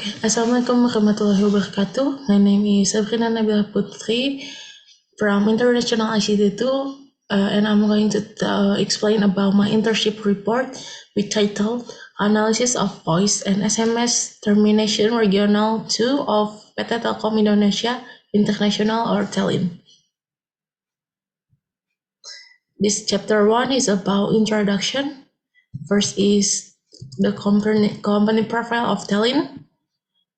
Assalamualaikum warahmatullahi wabarakatuh. My name is Shabrina Nabilah Putri from International ICT 2, and I'm going to explain about my internship report with title Analysis of Voice and SMS Termination Regional 2 of PT Telkom Indonesia, Internasional or TELIN. This chapter 1 is about introduction. First is the company profile of TELIN.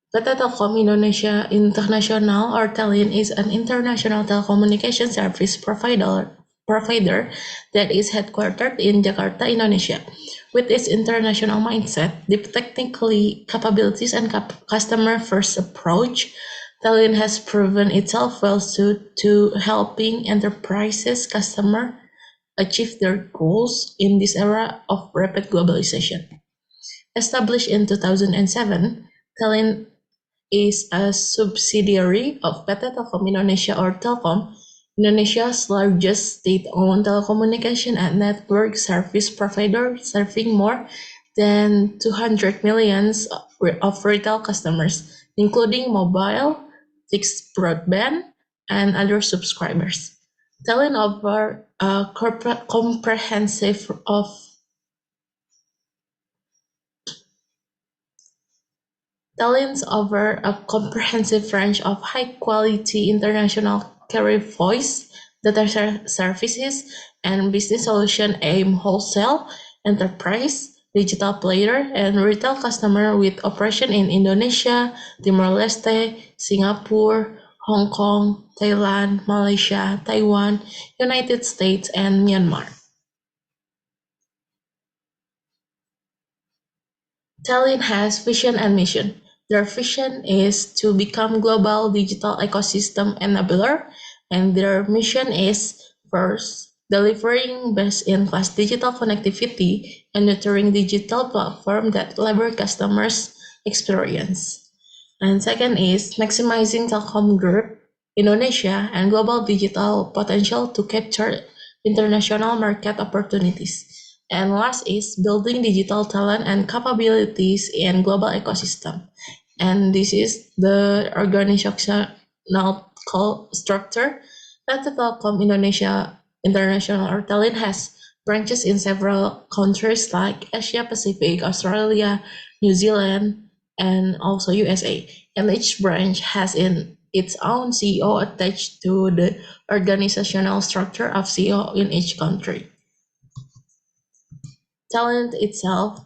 PT Telkom Indonesia Internasional or TELIN is an international telecommunication service provider that is headquartered in Jakarta, Indonesia. With its international mindset, deep technical capabilities, and customer-first approach, TELIN has proven itself well suited to helping enterprises customers achieve their goals in this era of rapid globalization. Established in 2007, TELIN is a subsidiary of PT Telkom Indonesia or Telkom, Indonesia's largest state-owned telecommunication and network service provider, serving more than 200 million of retail customers, including mobile, fixed broadband, and other subscribers. TELIN offers a comprehensive TELIN offers a comprehensive range of high-quality international carrier voice, data services, and business solutions aimed wholesale, enterprise, digital player, and retail customer with operation in Indonesia, Timor-Leste, Singapore, Hong Kong, Thailand, Malaysia, Taiwan, United States, and Myanmar. TELIN has vision and mission. Their vision is to become global digital ecosystem enabler, and their mission is first, delivering best-in-class digital connectivity and nurturing digital platform that leverage customers' experience. And second is maximizing Telkom Group, Indonesia, and global digital potential to capture international market opportunities. And last is building digital talent and capabilities in global ecosystem. And this is the organizational structure that the Telkom Indonesia International or TELIN has branches in several countries like Asia Pacific, Australia, New Zealand, and also USA. And each branch has its own CEO attached to the organizational structure of CEO in each country. TELIN itself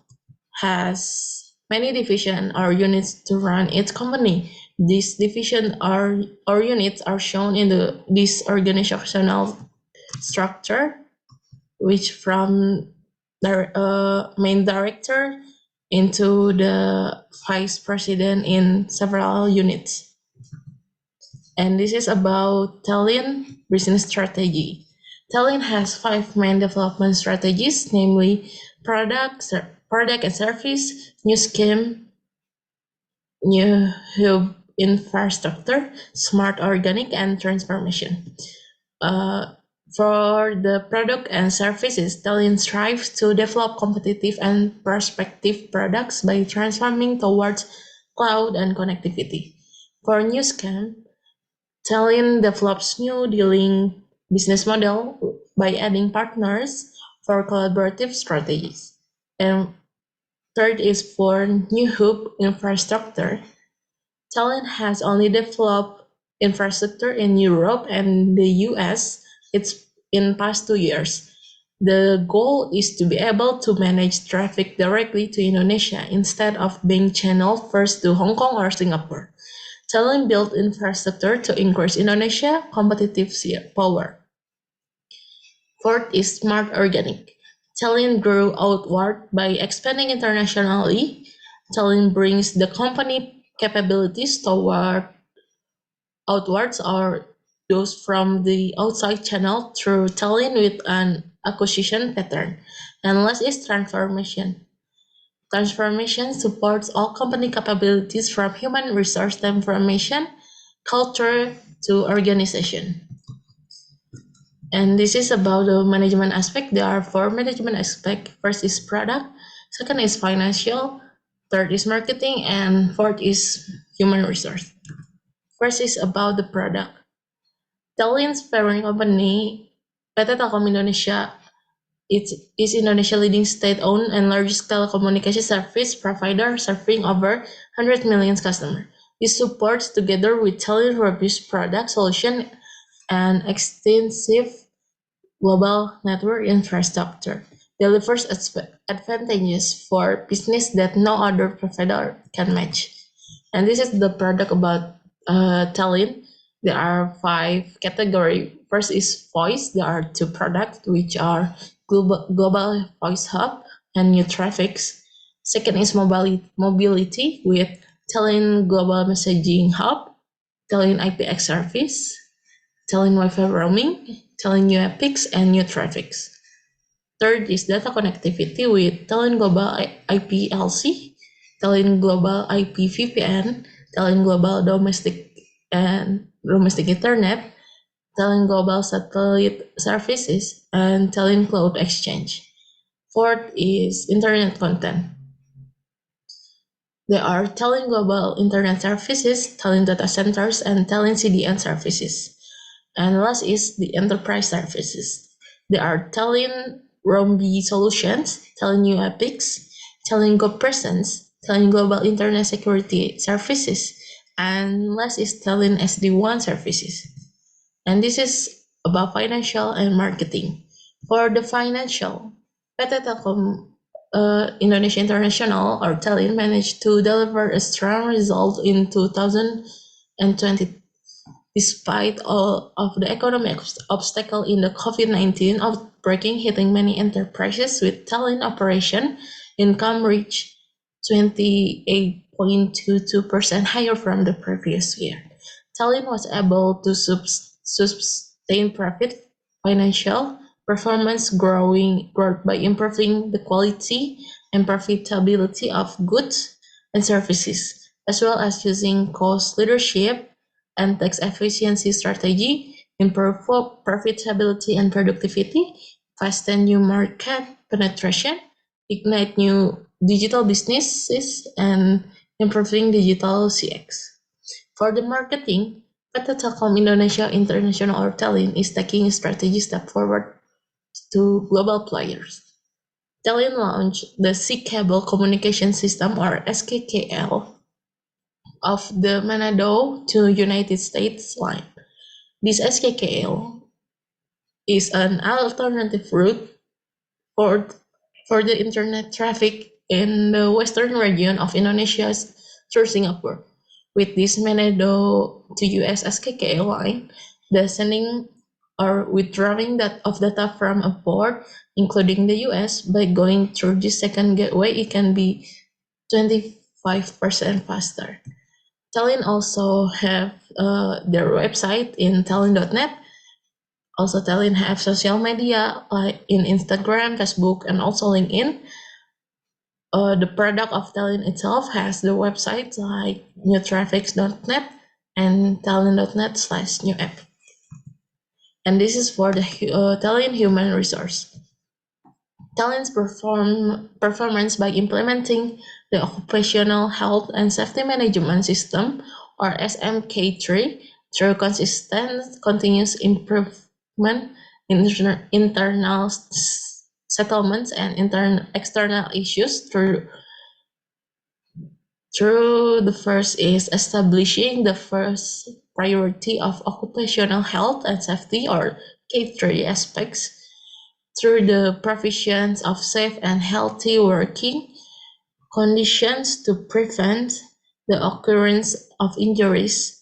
has many divisions or units to run its company. These divisions or units are shown in this organizational structure, which from the main director into the vice president in several units. And this is about TELIN business strategy. TELIN has 5 main development strategies, namely product and service, new scheme, new hub infrastructure, smart organic, and transformation. For the product and services, TELIN strives to develop competitive and prospective products by transforming towards cloud and connectivity. For new scheme, TELIN develops new dealing business model by adding partners for collaborative strategies. And third is for new hub infrastructure. TELIN has only developed infrastructure in Europe and the US in past 2 years. The goal is to be able to manage traffic directly to Indonesia instead of being channeled first to Hong Kong or Singapore. TELIN built infrastructure to increase Indonesia competitive power. Fourth is smart organic. TELIN grew outward by expanding internationally. TELIN brings the company capabilities outwards or those from the outside channel through TELIN with an acquisition pattern. And last is transformation. Transformation supports all company capabilities from human resource transformation, culture, to organization. And this is about the management aspect. There are 4 management aspects. First is product, second is financial, Third is marketing, and fourth is human resource. First is about the product. Telin's parent company, PT Telkom Indonesia, is Indonesia leading state-owned and largest telecommunication service provider serving over 100 million customers. This supports, together with Telin's robust product solution and extensive global network infrastructure, delivers advantages for business that no other provider can match. And this is the product about Telin. There are 5 categories. First is voice. There are 2 products, which are global voice hub and new traffics. Second is mobility with Telin global messaging hub, Telin IPX service, Telin Wi-Fi roaming, Telin new epics, and new traffics. Third is data connectivity with Telin global IPLC, Telin global IP VPN, Telin global domestic internet, Telin global satellite services, and Telin cloud exchange. Fourth is internet content. There are Telin global internet services, Telin data centers, and Telin CDN services. And last is the enterprise services. There are Telin Rombi solutions, Telin new epics, Telin Go presence, Telin global internet security services, and last is Telin SD-WAN services. And this is about financial and marketing. For the financial, PT Telkom Indonesia International, or TELIN, managed to deliver a strong result in 2020 despite all of the economic obstacle in the COVID-19 outbreaking hitting many enterprises. With TELIN operation, income reached 28.22% higher from the previous year. TELIN was able to sustain profit financial performance growth by improving the quality and profitability of goods and services, as well as using cost leadership and tax efficiency strategy, improve profitability and productivity, fasten new market penetration, ignite new digital businesses, and improving digital CX. For the marketing, PT Telkom Indonesia International, or TELIN, is taking a strategy step forward to global players. TELIN launched the Sea Cable Communication System, or SKKL, of the Manado to United States line. This SKKL is an alternative route for the internet traffic in the western region of Indonesia through Singapore. With this Manado to US SKKL line, the sending or withdrawing of data from a port, including the US, by going through this second gateway, it can be 25% faster. TELIN also have their website in telin.net. Also, TELIN have social media like in Instagram, Facebook, and also LinkedIn. The product of TELIN itself has the website like newtraffics.net and telin.net/newapp. And this is for the TELIN human resource. TELIN's performance by implementing the Occupational Health and Safety Management System, or SMK3, through consistent continuous improvement in internal settlements and external issues. Through the first is establishing the first priority of occupational health and safety, or K3 aspects, through the provision of safe and healthy working conditions to prevent the occurrence of injuries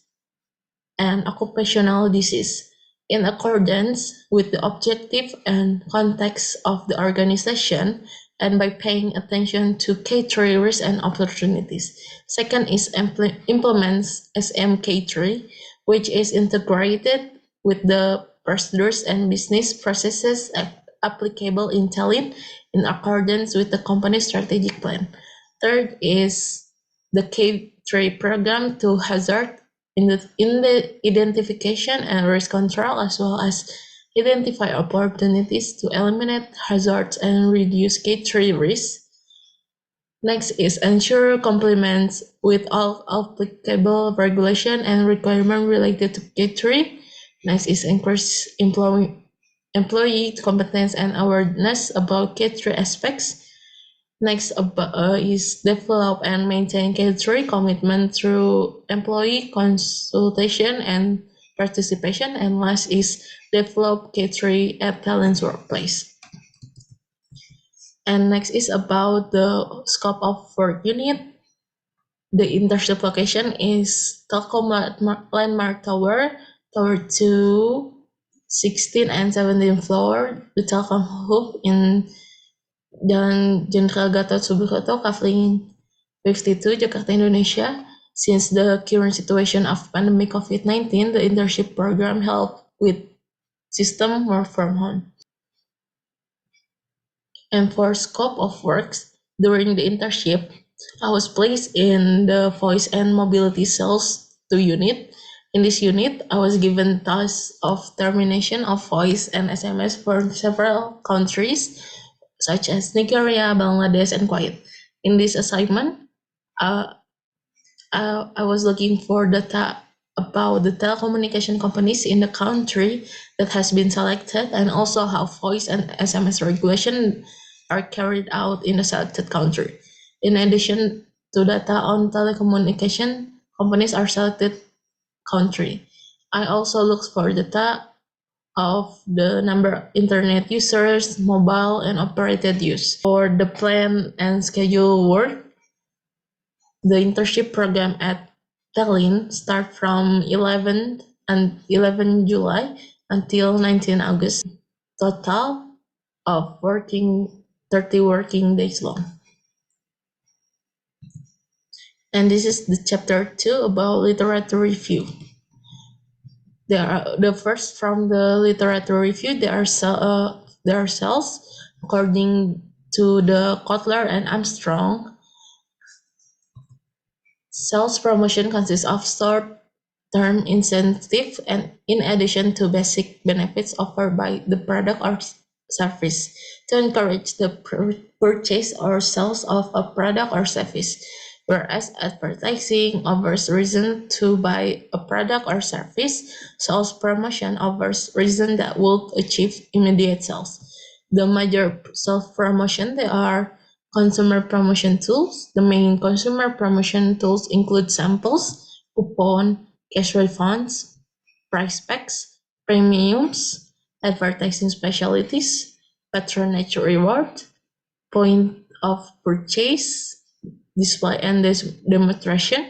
and occupational disease, in accordance with the objective and context of the organization, and by paying attention to K3 risks and opportunities. Second is implements SMK3, which is integrated with the procedures and business processes applicable in TELIN in accordance with the company's strategic plan. Third is the K3 program to hazard in the identification and risk control, as well as identify opportunities to eliminate hazards and reduce K3 risks. Next is ensure compliance with all applicable regulation and requirement related to K3. Next is increase employee competence and awareness about K3 aspects. Next is develop and maintain K3 commitment through employee consultation and participation. And last is develop K3 at talent's workplace. And next is about the scope of work unit. The internship location is Telkom Landmark Tower, Tower 2, 16 and 17 floor, the Telkom Hub in Jalan Jenderal Gatot Subroto, Kavling 52, Jakarta, Indonesia. Since the current situation of pandemic COVID-19, the internship program helped with system work from home. And for scope of works, during the internship, I was placed in the voice and mobility sales 2 unit. In this unit, I was given tasks of termination of voice and SMS for several countries, such as Nigeria, Bangladesh, and Kuwait. In this assignment, uh, I was looking for data about the telecommunication companies in the country that has been selected, and also how voice and SMS regulation are carried out in the selected country. In addition to data on telecommunication companies are selected country, I also looked for data of the number of internet users, mobile and operated use. For the plan and schedule work, the internship program at TELIN start from 11 July until 19 August, total of 30 working days long. And this is the chapter 2 about literature review. The first from the literature review, there are cells according to the Kotler and Armstrong. Sales promotion consists of short-term incentive and in addition to basic benefits offered by the product or service to encourage the purchase or sales of a product or service, whereas advertising offers reason to buy a product or service, sales promotion offers reason that will achieve immediate sales. The major self-promotion, they are consumer promotion tools. The main consumer promotion tools include samples, coupon, cash refunds, price packs, premiums, advertising specialties, patronage reward, point of purchase, display and demonstration,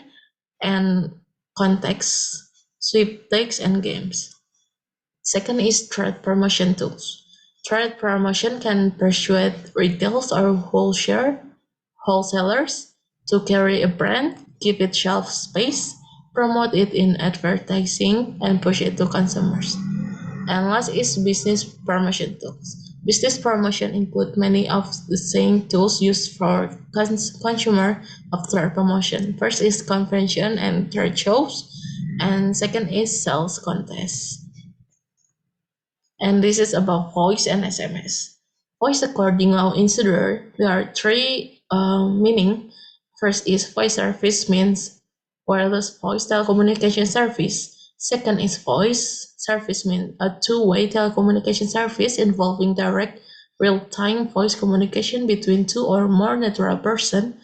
and context, sweepstakes, and games. Second is trade promotion tools. Trade promotion can persuade retailers or wholesalers to carry a brand, give it shelf space, promote it in advertising, and push it to consumers. And last is business promotion tools. Business promotion include many of the same tools used for consumer of trade promotion. First is convention and trade shows, and second is sales contests. And this is about voice and SMS. Voice, according to Insider, there are three meaning. First is voice service means wireless voice telecommunication service. Second is voice service means a two-way telecommunication service involving direct real-time voice communication between two or more natural persons,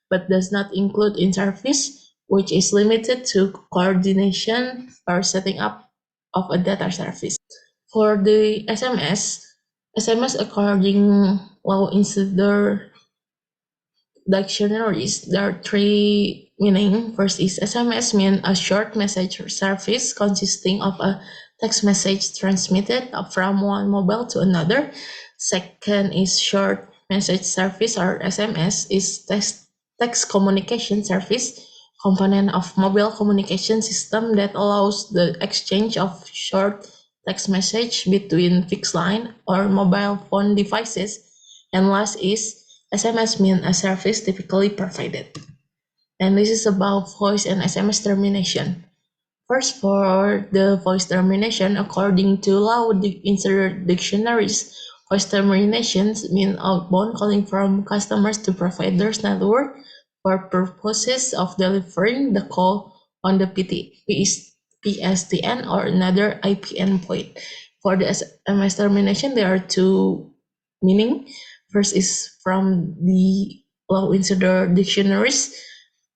but does not include in-service, which is limited to coordination or setting up of a data service. For the SMS according law Insider dictionaries, there are three meaning. First is SMS mean a short message service consisting of a text message transmitted from one mobile to another. Second is short message service or SMS is text communication service component of mobile communication system that allows the exchange of short text message between fixed line or mobile phone devices. And last is SMS mean a service typically provided. And this is about voice and SMS termination. First, for the voice termination, according to law Insider dictionaries, Voice terminations mean outbound calling from customers to providers network for purposes of delivering the call on the PSTN or another IP endpoint. For the SMS termination, there are two meaning. First is from the Law Insider dictionaries.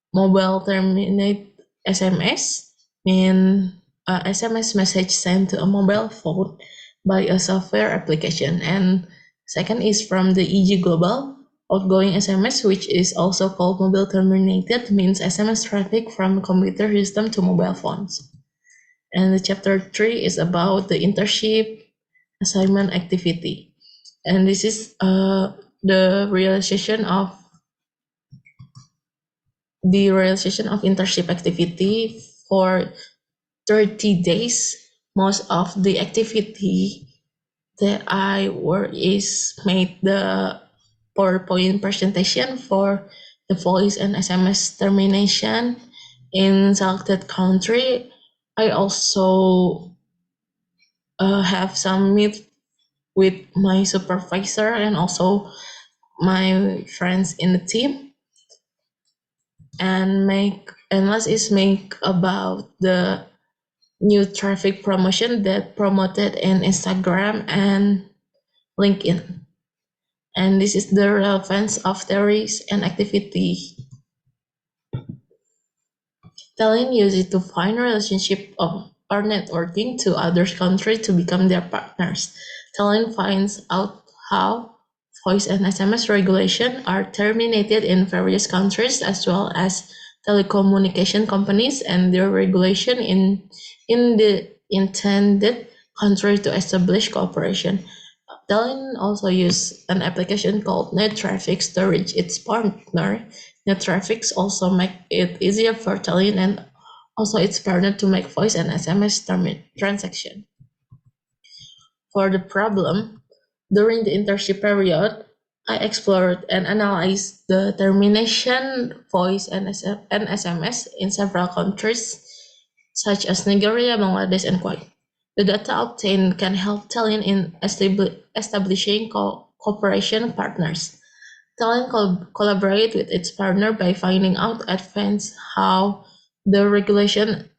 Mobile terminate SMS mean SMS message sent to a mobile phone by a software application. And second is from the EG Global. Outgoing SMS, which is also called mobile terminated, means SMS traffic from computer system to mobile phones. And the chapter 3 is about the internship assignment activity. And this is the realization of internship activity for 30 days. Most of the activity that I work is made the PowerPoint presentation for the voice and SMS termination in selected country. I also have some meet with my supervisor and also my friends in the team, and last is make about the new traffic promotion that promoted in Instagram and LinkedIn. And this is the relevance of theories and activity. TELIN uses it to find relationship or networking to other countries to become their partners. TELIN finds out how voice and SMS regulation are terminated in various countries, as well as telecommunication companies and their regulation in the intended country to establish cooperation. TELIN also uses an application called NetTraffic to reach its partner. NetTraffic also make it easier for TELIN and also its partner to make voice and SMS transaction. For the problem, during the internship period, I explored and analyzed the termination voice and SMS in several countries, such as Nigeria, Bangladesh, and Kuwait. The data obtained can help TELIN in establishing cooperation partners. TELIN collaborate with its partner by finding out advance how the regulation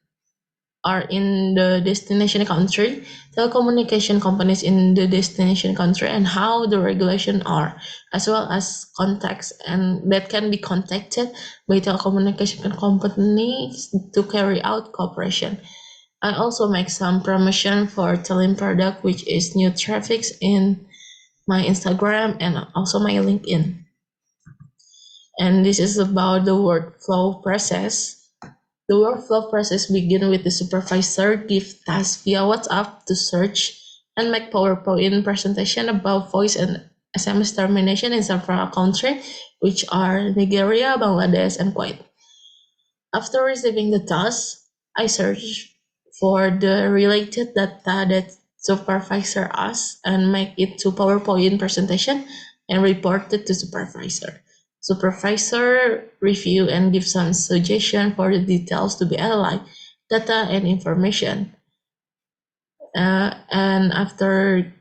are in the destination country, telecommunication companies in the destination country, and how the regulation are, as well as contacts and that can be contacted by telecommunication companies to carry out cooperation. I also make some promotion for TELIN product, which is new traffics in my Instagram and also my LinkedIn. And this is about the workflow process. The workflow process begins with the supervisor give tasks via WhatsApp to search and make PowerPoint presentation about voice and SMS termination in several countries, which are Nigeria, Bangladesh, and Kuwait. After receiving the task, I search for the related data that supervisor asked and make it to PowerPoint presentation and report it to supervisor. Supervisor review and give some suggestion for the details to be analyzed, data and information. And after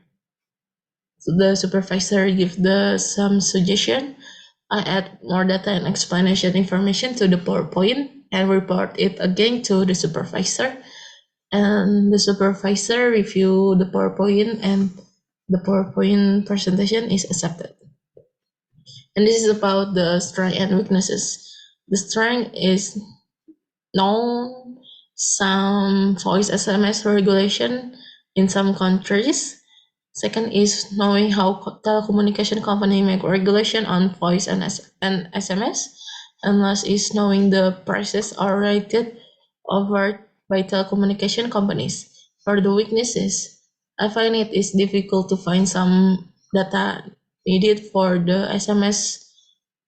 the supervisor give some suggestion, I add more data and explanation information to the PowerPoint and report it again to the supervisor. And the supervisor review the PowerPoint and the PowerPoint presentation is accepted. And this is about the strength and weaknesses. The strength is known some voice SMS regulation in some countries. Second is knowing how telecommunication company make regulation on voice and SMS. And last is knowing the prices are rated over by telecommunication companies. For the weaknesses, I find it is difficult to find some data needed for the SMS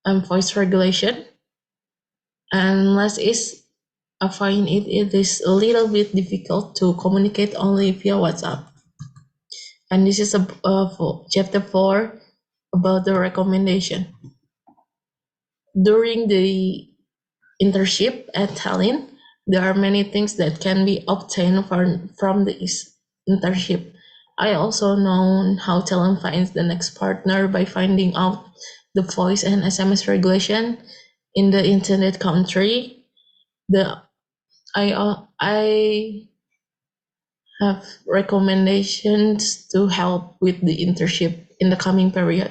and voice regulation. And last is I find it is a little bit difficult to communicate only via WhatsApp. And this is chapter 4 about the recommendation. During the internship at TELIN, there are many things that can be obtained from this internship. I also know how Telkom finds the next partner by finding out the voice and SMS regulation in the internet country. I have recommendations to help with the internship in the coming period.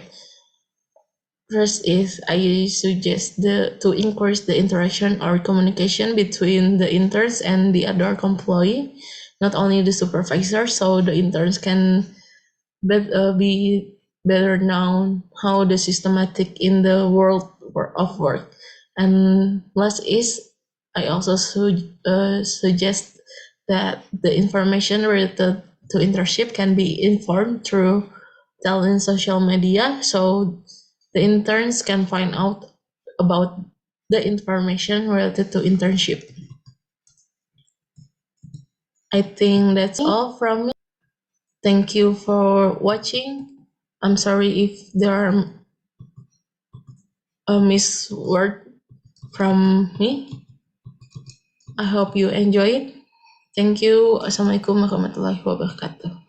First is I suggest to increase the interaction or communication between the interns and the other employee, not only the supervisor, so the interns can be better known how the systematic in the world of work. And last is I also suggest that the information related to internship can be informed through TELIN social media, so the interns can find out about the information related to internship. I think that's all from me. Thank you for watching. I'm sorry if there are a misword from me. I hope you enjoy it. Thank you. Assalamualaikum warahmatullahi wabarakatuh.